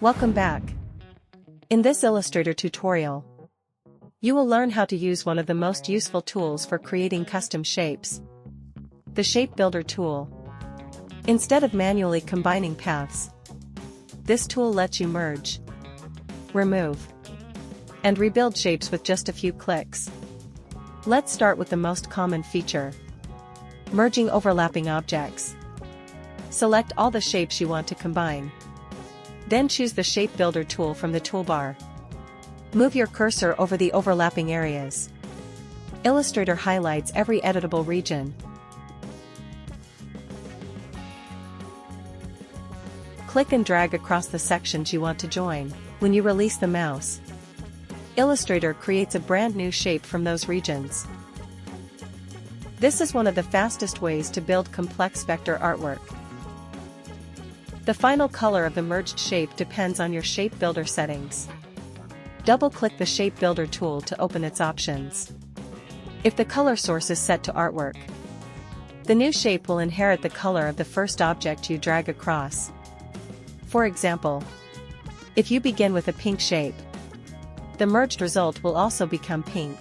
Welcome back. In this Illustrator tutorial, you will learn how to use one of the most useful tools for creating custom shapes, the Shape Builder tool. Instead of manually combining paths, this tool lets you merge, remove, and rebuild shapes with just a few clicks. Let's start with the most common feature: merging overlapping objects. Select all the shapes you want to combine. Then choose the Shape Builder tool from the toolbar. Move your cursor over the overlapping areas. Illustrator highlights every editable region. Click and drag across the sections you want to join. When you release the mouse, Illustrator creates a brand new shape from those regions. This is one of the fastest ways to build complex vector artwork. The final color of the merged shape depends on your Shape Builder settings. Double-click the Shape Builder tool to open its options. If the color source is set to artwork, the new shape will inherit the color of the first object you drag across. For example, if you begin with a pink shape, the merged result will also become pink.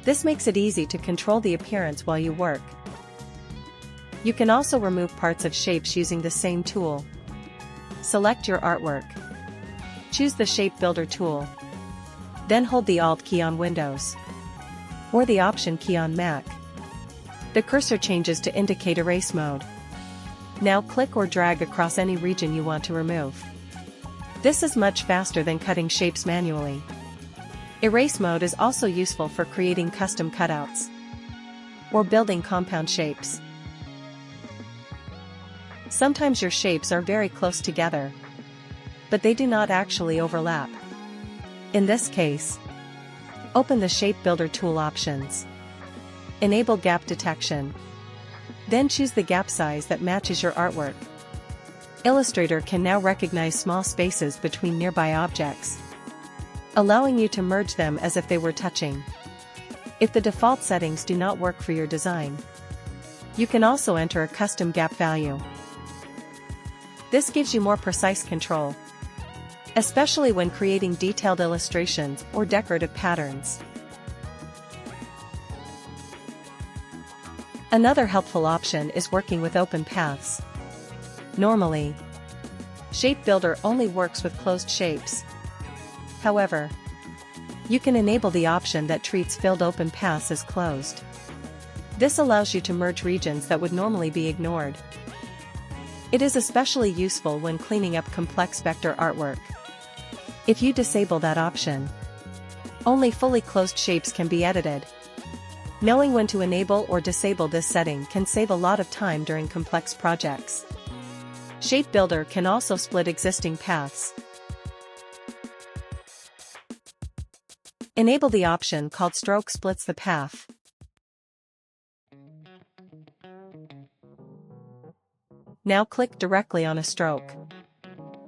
This makes it easy to control the appearance while you work. You can also remove parts of shapes using the same tool. Select your artwork. Choose the Shape Builder tool. Then hold the Alt key on Windows or the Option key on Mac. The cursor changes to indicate erase mode. Now click or drag across any region you want to remove. This is much faster than cutting shapes manually. Erase mode is also useful for creating custom cutouts or building compound shapes. Sometimes your shapes are very close together, but they do not actually overlap. In this case, open the Shape Builder tool options. Enable gap detection. Then choose the gap size that matches your artwork. Illustrator can now recognize small spaces between nearby objects, allowing you to merge them as if they were touching. If the default settings do not work for your design, you can also enter a custom gap value. This gives you more precise control, especially when creating detailed illustrations or decorative patterns. Another helpful option is working with open paths. Normally, Shape Builder only works with closed shapes. However, you can enable the option that treats filled open paths as closed. This allows you to merge regions that would normally be ignored. It is especially useful when cleaning up complex vector artwork. If you disable that option, only fully closed shapes can be edited. Knowing when to enable or disable this setting can save a lot of time during complex projects. Shape Builder can also split existing paths. Enable the option called Stroke Splits the Path. Now click directly on a stroke.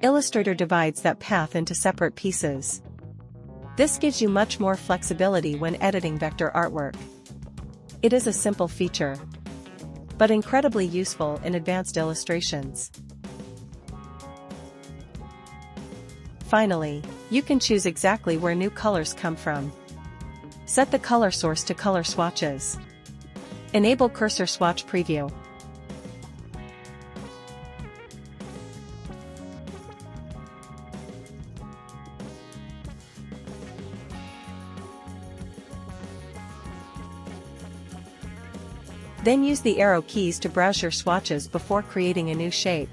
Illustrator divides that path into separate pieces. This gives you much more flexibility when editing vector artwork. It is a simple feature, but incredibly useful in advanced illustrations. Finally, you can choose exactly where new colors come from. Set the color source to color swatches. Enable cursor swatch preview. Then use the arrow keys to browse your swatches before creating a new shape.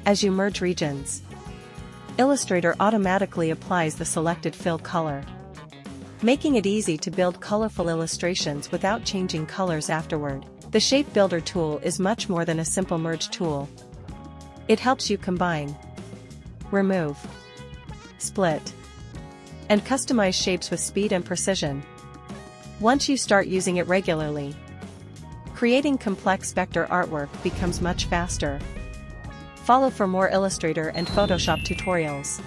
As you merge regions, Illustrator automatically applies the selected fill color, making it easy to build colorful illustrations without changing colors afterward. The Shape Builder tool is much more than a simple merge tool. It helps you combine, remove, split, and customize shapes with speed and precision. Once you start using it regularly, creating complex vector artwork becomes much faster. Follow for more Illustrator and Photoshop tutorials.